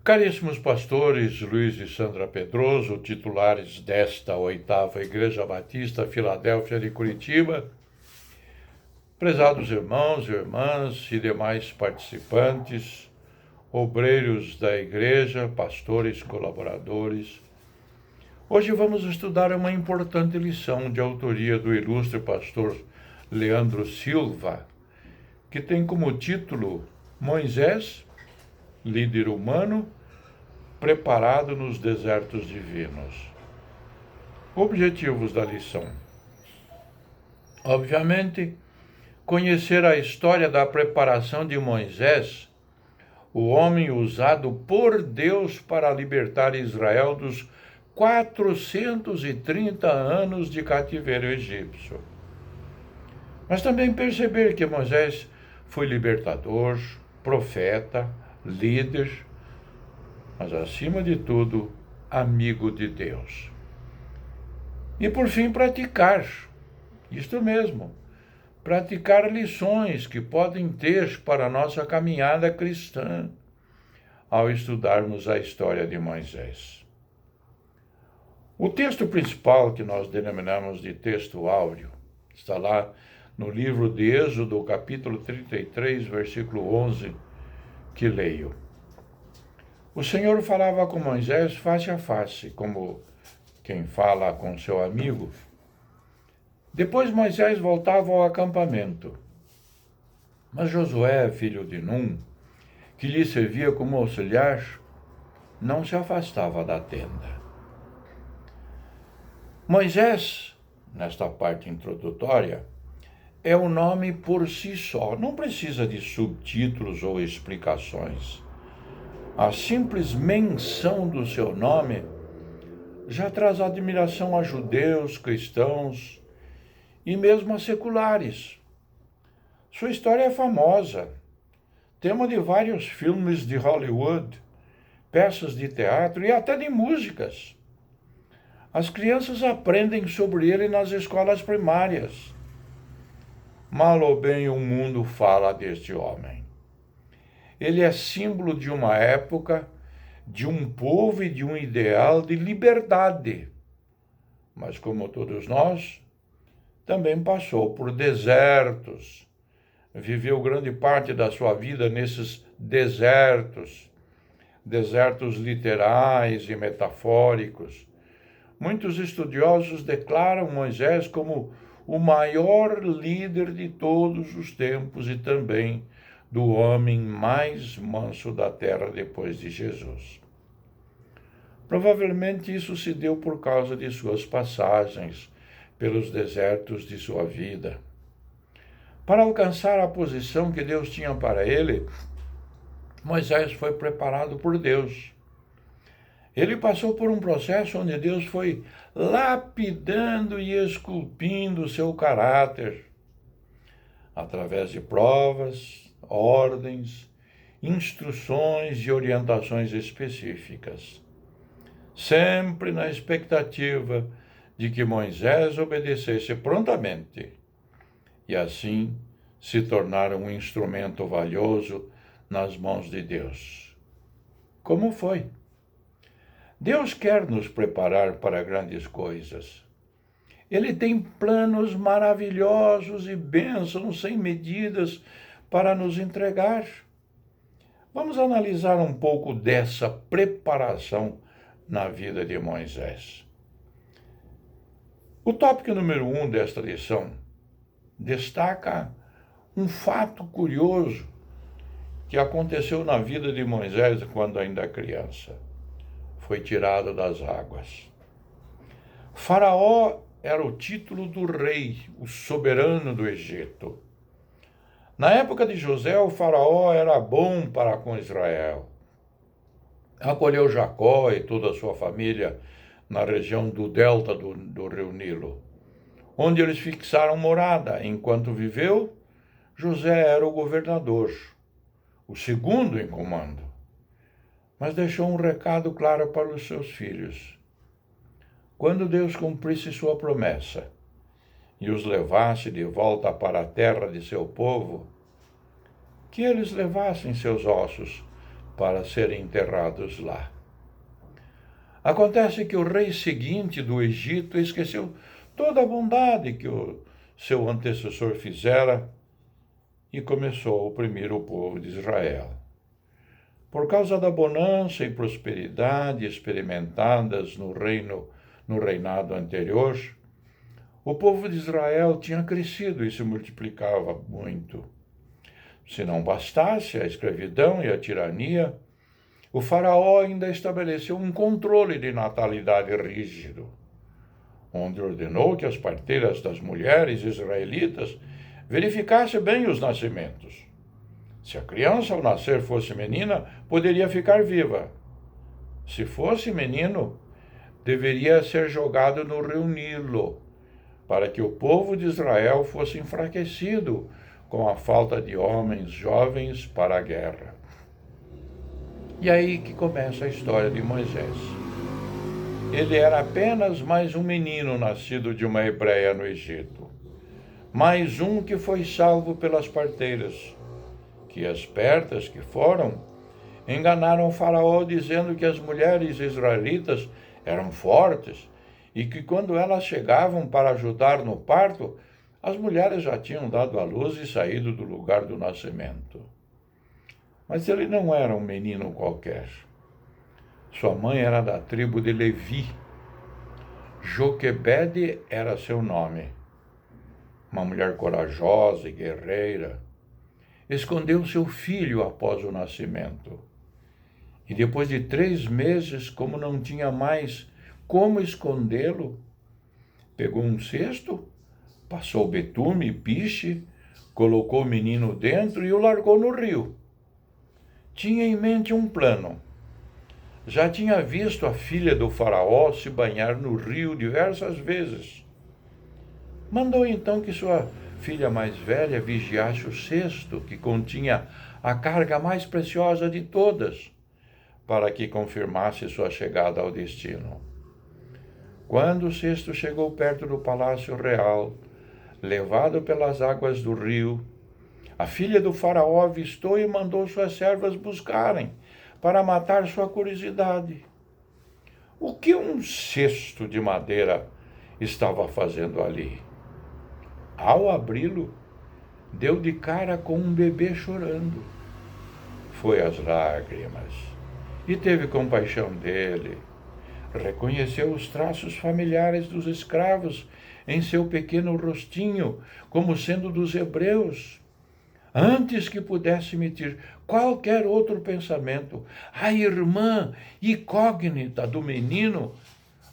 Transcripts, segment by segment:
Caríssimos pastores Luiz e Sandra Pedroso, titulares desta 8ª Igreja Batista Filadélfia de Curitiba, prezados irmãos e irmãs e demais participantes, obreiros da igreja, pastores, colaboradores, hoje vamos estudar uma importante lição de autoria do ilustre pastor Leandro Silva, que tem como título Moisés, líder humano, preparado nos desertos divinos. Objetivos da lição. Obviamente, conhecer a história da preparação de Moisés, o homem usado por Deus para libertar Israel dos 430 anos de cativeiro egípcio. Mas também perceber que Moisés foi libertador, profeta, líder, mas acima de tudo, amigo de Deus. E por fim, praticar, isto mesmo, praticar lições que podem ter para a nossa caminhada cristã ao estudarmos a história de Moisés. O texto principal, que nós denominamos de texto áureo, está lá no livro de Êxodo, capítulo 33, versículo 11, que leio. O Senhor falava com Moisés face a face, como quem fala com seu amigo. Depois Moisés voltava ao acampamento. Mas Josué, filho de Num, que lhe servia como auxiliar, não se afastava da tenda. Moisés, nesta parte introdutória, é um nome por si só, não precisa de subtítulos ou explicações. A simples menção do seu nome já traz admiração a judeus, cristãos e mesmo a seculares. Sua história é famosa, tema de vários filmes de Hollywood, peças de teatro e até de músicas. As crianças aprendem sobre ele nas escolas primárias. Mal ou bem o mundo fala deste homem. Ele é símbolo de uma época, de um povo e de um ideal de liberdade. Mas como todos nós, também passou por desertos. Viveu grande parte da sua vida nesses desertos, desertos literais e metafóricos. Muitos estudiosos declaram Moisés como o maior líder de todos os tempos e também do homem mais manso da terra depois de Jesus. Provavelmente isso se deu por causa de suas passagens pelos desertos de sua vida. Para alcançar a posição que Deus tinha para ele, Moisés foi preparado por Deus. Ele passou por um processo onde Deus foi lapidando e esculpindo o seu caráter, através de provas, ordens, instruções e orientações específicas, sempre na expectativa de que Moisés obedecesse prontamente e assim se tornar um instrumento valioso nas mãos de Deus. Como foi? Deus quer nos preparar para grandes coisas. Ele tem planos maravilhosos e bênçãos sem medidas para nos entregar. Vamos analisar um pouco dessa preparação na vida de Moisés. O tópico número 1 desta lição destaca um fato curioso que aconteceu na vida de Moisés quando ainda criança. Foi tirado das águas. Faraó era o título do rei, o soberano do Egito. Na época de José, o faraó era bom para com Israel. Acolheu Jacó e toda a sua família na região do delta do rio Nilo, onde eles fixaram morada. Enquanto viveu, José era o governador, o segundo em comando, mas deixou um recado claro para os seus filhos. Quando Deus cumprisse sua promessa e os levasse de volta para a terra de seu povo, que eles levassem seus ossos para serem enterrados lá. Acontece que o rei seguinte do Egito esqueceu toda a bondade que o seu antecessor fizera e começou a oprimir o povo de Israel. Por causa da bonança e prosperidade experimentadas no reinado anterior, o povo de Israel tinha crescido e se multiplicava muito. Se não bastasse a escravidão e a tirania, o faraó ainda estabeleceu um controle de natalidade rígido, onde ordenou que as parteiras das mulheres israelitas verificassem bem os nascimentos. Se a criança ao nascer fosse menina, poderia ficar viva. Se fosse menino, deveria ser jogado no rio Nilo, para que o povo de Israel fosse enfraquecido com a falta de homens jovens para a guerra. E aí que começa a história de Moisés. Ele era apenas mais um menino nascido de uma hebreia no Egito. Mais um que foi salvo pelas parteiras, que espertas que foram, enganaram o faraó dizendo que as mulheres israelitas eram fortes e que quando elas chegavam para ajudar no parto, as mulheres já tinham dado à luz e saído do lugar do nascimento. Mas ele não era um menino qualquer. Sua mãe era da tribo de Levi. Joquebede era seu nome. Uma mulher corajosa e guerreira. Escondeu seu filho após o nascimento. E depois de 3 meses, como não tinha mais como escondê-lo, pegou um cesto, passou betume e piche, colocou o menino dentro e o largou no rio. Tinha em mente um plano. Já tinha visto a filha do faraó se banhar no rio diversas vezes. Mandou então que sua filha mais velha vigiasse o cesto, que continha a carga mais preciosa de todas, para que confirmasse sua chegada ao destino. Quando o cesto chegou perto do palácio real, levado pelas águas do rio, a filha do faraó avistou e mandou suas servas buscarem, para matar sua curiosidade. O que um cesto de madeira estava fazendo ali? Ao abri-lo, deu de cara com um bebê chorando. Foi às lágrimas e teve compaixão dele. Reconheceu os traços familiares dos escravos em seu pequeno rostinho, como sendo dos hebreus. Antes que pudesse emitir qualquer outro pensamento, a irmã incógnita do menino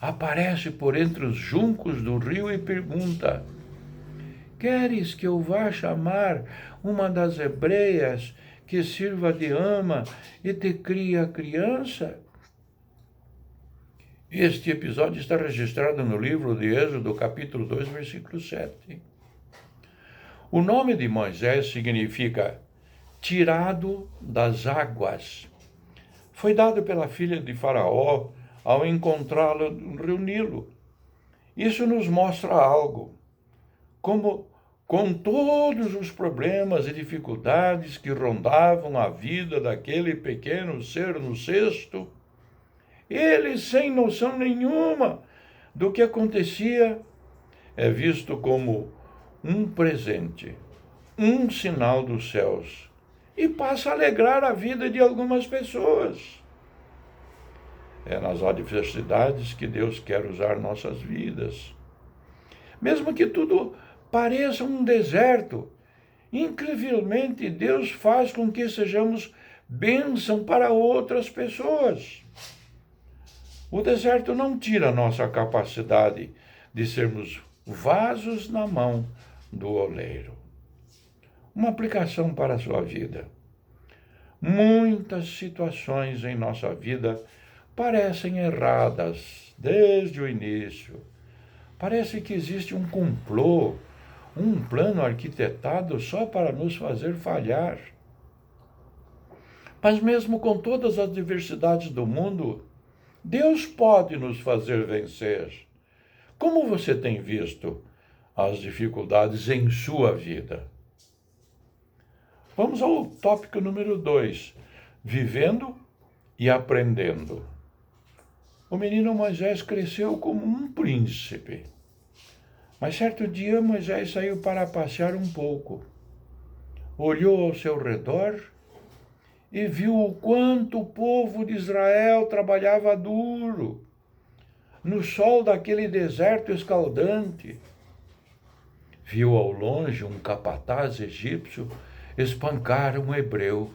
aparece por entre os juncos do rio e pergunta: queres que eu vá chamar uma das hebreias que sirva de ama e te crie a criança? Este episódio está registrado no livro de Êxodo, capítulo 2, versículo 7. O nome de Moisés significa tirado das águas. Foi dado pela filha de Faraó ao encontrá-lo no rio Nilo. Isso nos mostra algo. Como, com todos os problemas e dificuldades que rondavam a vida daquele pequeno ser no cesto, ele, sem noção nenhuma do que acontecia, é visto como um presente, um sinal dos céus, e passa a alegrar a vida de algumas pessoas. É nas adversidades que Deus quer usar nossas vidas. Mesmo que tudo pareça um deserto, incrivelmente Deus faz com que sejamos bênção para outras pessoas. O deserto não tira a nossa capacidade de sermos vasos na mão do oleiro. Uma aplicação para a sua vida. Muitas situações em nossa vida parecem erradas desde o início. Parece que existe um complô, um plano arquitetado só para nos fazer falhar. Mas mesmo com todas as adversidades do mundo, Deus pode nos fazer vencer. Como você tem visto as dificuldades em sua vida? Vamos ao tópico número 2. vivendo e aprendendo. O menino Moisés cresceu como um príncipe. Mas certo dia Moisés saiu para passear um pouco. Olhou ao seu redor e viu o quanto o povo de Israel trabalhava duro, no sol daquele deserto escaldante. Viu ao longe um capataz egípcio espancar um hebreu.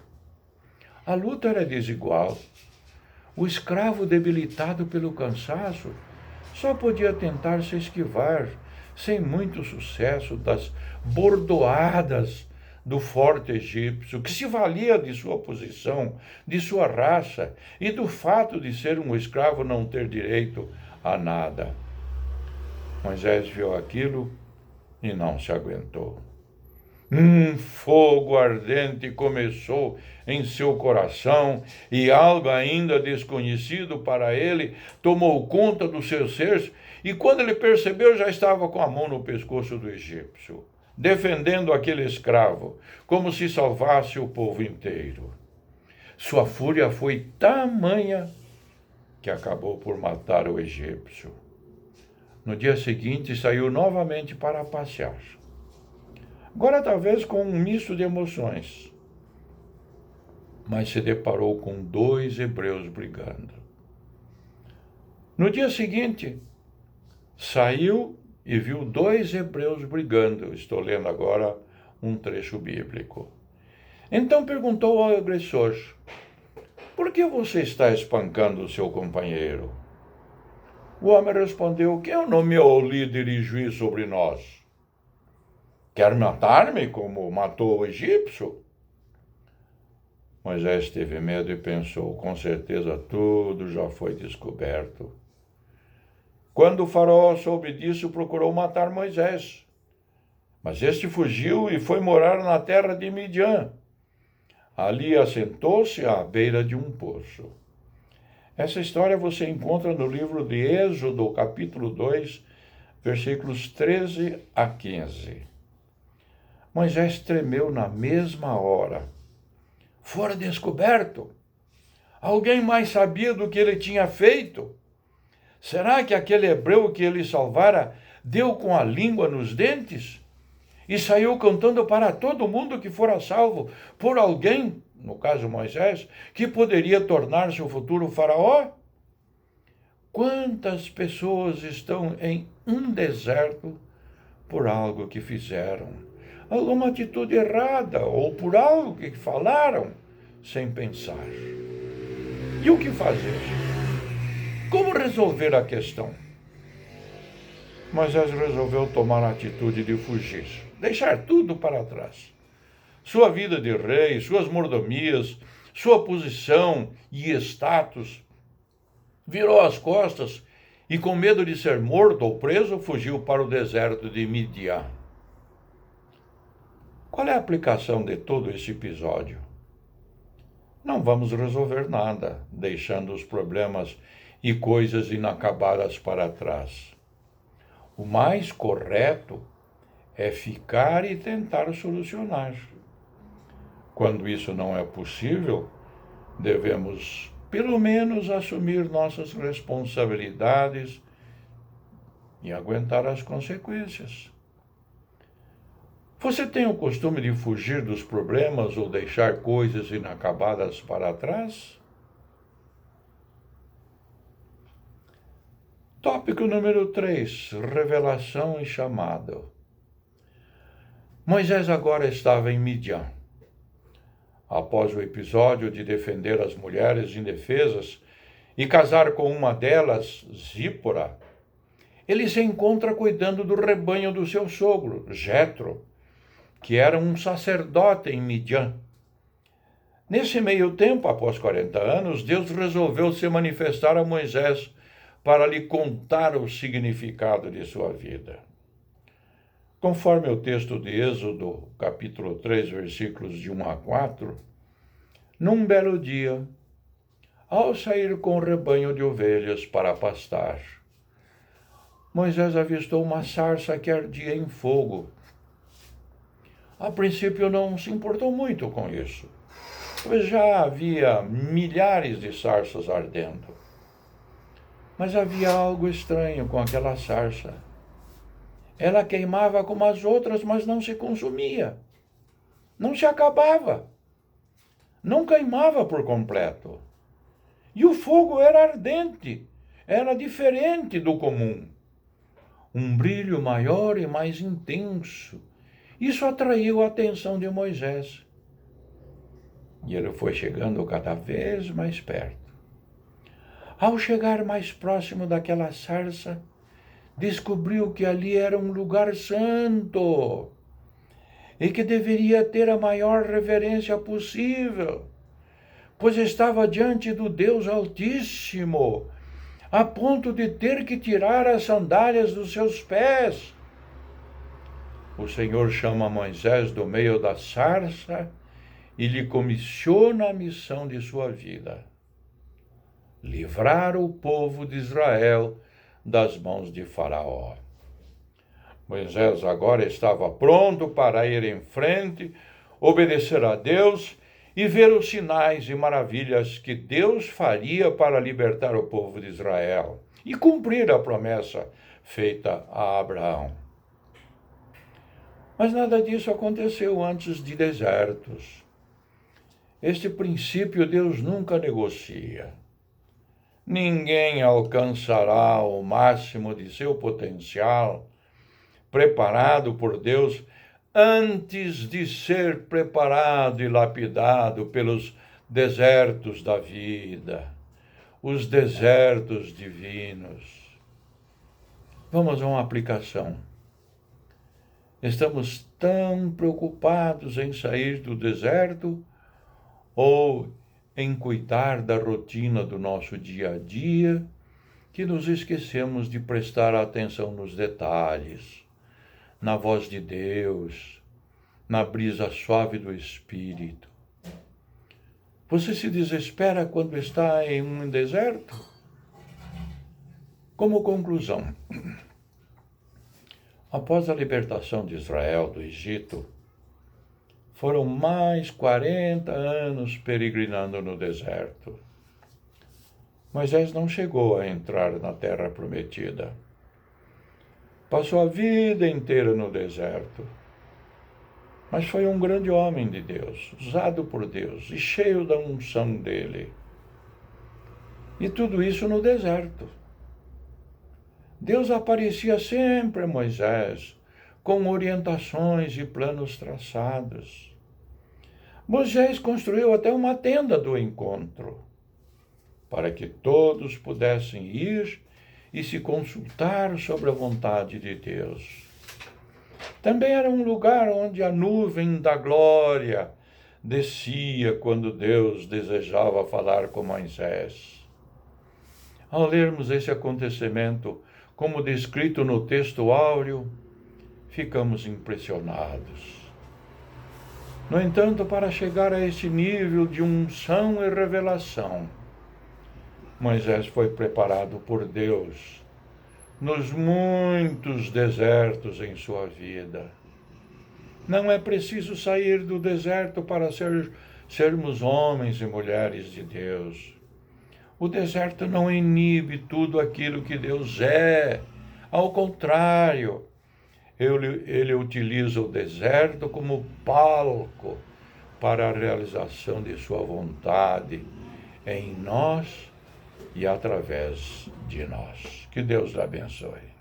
A luta era desigual. O escravo, debilitado pelo cansaço, só podia tentar se esquivar, sem muito sucesso, das bordoadas do forte egípcio, que se valia de sua posição, de sua raça e do fato de ser um escravo não ter direito a nada. Moisés viu aquilo e não se aguentou. Um fogo ardente começou em seu coração e algo ainda desconhecido para ele tomou conta do seu ser e quando ele percebeu já estava com a mão no pescoço do egípcio, defendendo aquele escravo, como se salvasse o povo inteiro. Sua fúria foi tamanha que acabou por matar o egípcio. No dia seguinte saiu novamente para passear. Agora talvez com um misto de emoções, mas se deparou com 2 hebreus brigando. No dia seguinte, saiu e viu 2 hebreus brigando. Estou lendo agora um trecho bíblico. Então perguntou ao agressor: por que você está espancando o seu companheiro? O homem respondeu: quem o nomeou líder e juiz sobre nós? Quer matar-me como matou o egípcio? Moisés teve medo e pensou: com certeza tudo já foi descoberto. Quando o faraó soube disso, procurou matar Moisés. Mas este fugiu e foi morar na terra de Midian. Ali assentou-se à beira de um poço. Essa história você encontra no livro de Êxodo, capítulo 2, versículos 13 a 15. Moisés tremeu na mesma hora. Fora descoberto. Alguém mais sabia do que ele tinha feito? Será que aquele hebreu que ele salvara deu com a língua nos dentes e saiu contando para todo mundo que fora salvo por alguém, no caso Moisés, que poderia tornar-se o futuro faraó? Quantas pessoas estão em um deserto por algo que fizeram? Alguma atitude errada ou por algo que falaram sem pensar. E o que fazer? Como resolver a questão? Moisés resolveu tomar a atitude de fugir, deixar tudo para trás. Sua vida de rei, suas mordomias, sua posição e status. Virou as costas e, com medo de ser morto ou preso, fugiu para o deserto de Midian. Qual é a aplicação de todo esse episódio? Não vamos resolver nada, deixando os problemas e coisas inacabadas para trás. O mais correto é ficar e tentar solucionar. Quando isso não é possível, devemos, pelo menos, assumir nossas responsabilidades e aguentar as consequências. Você tem o costume de fugir dos problemas ou deixar coisas inacabadas para trás? Tópico número 3, revelação e chamado. Moisés agora estava em Midian. Após o episódio de defender as mulheres indefesas e casar com uma delas, Zípora, ele se encontra cuidando do rebanho do seu sogro, Jetro, que era um sacerdote em Midian. Nesse meio tempo, após 40 anos, Deus resolveu se manifestar a Moisés para lhe contar o significado de sua vida. Conforme o texto de Êxodo, capítulo 3, versículos de 1 a 4, num belo dia, ao sair com o rebanho de ovelhas para pastar, Moisés avistou uma sarça que ardia em fogo. A princípio não se importou muito com isso, já havia milhares de sarças ardendo. Mas havia algo estranho com aquela sarça. Ela queimava como as outras, mas não se consumia. Não se acabava. Não queimava por completo. E o fogo era ardente. Era diferente do comum. Um brilho maior e mais intenso. Isso atraiu a atenção de Moisés. E ele foi chegando cada vez mais perto. Ao chegar mais próximo daquela sarça, descobriu que ali era um lugar santo e que deveria ter a maior reverência possível, pois estava diante do Deus Altíssimo, a ponto de ter que tirar as sandálias dos seus pés. O Senhor chama Moisés do meio da sarça e lhe comissiona a missão de sua vida: livrar o povo de Israel das mãos de Faraó. Moisés agora estava pronto para ir em frente, obedecer a Deus e ver os sinais e maravilhas que Deus faria para libertar o povo de Israel e cumprir a promessa feita a Abraão. Mas nada disso aconteceu antes de desertos. Este princípio Deus nunca negocia. Ninguém alcançará o máximo de seu potencial, preparado por Deus, antes de ser preparado e lapidado pelos desertos da vida, os desertos divinos. Vamos a uma aplicação. Estamos tão preocupados em sair do deserto ou em cuidar da rotina do nosso dia a dia, que nos esquecemos de prestar atenção nos detalhes, na voz de Deus, na brisa suave do Espírito. Você se desespera quando está em um deserto? Como conclusão, após a libertação de Israel do Egito, foram mais 40 anos peregrinando no deserto. Moisés não chegou a entrar na terra prometida. Passou a vida inteira no deserto. Mas foi um grande homem de Deus, usado por Deus e cheio da unção dele. E tudo isso no deserto. Deus aparecia sempre a Moisés, com orientações e planos traçados. Moisés construiu até uma tenda do encontro, para que todos pudessem ir e se consultar sobre a vontade de Deus. Também era um lugar onde a nuvem da glória descia quando Deus desejava falar com Moisés. Ao lermos esse acontecimento, como descrito no texto áureo, ficamos impressionados. No entanto, para chegar a esse nível de unção e revelação, Moisés foi preparado por Deus nos muitos desertos em sua vida. Não é preciso sair do deserto para sermos homens e mulheres de Deus. O deserto não inibe tudo aquilo que Deus é. Ao contrário, ele utiliza o deserto como palco para a realização de sua vontade em nós e através de nós. Que Deus abençoe.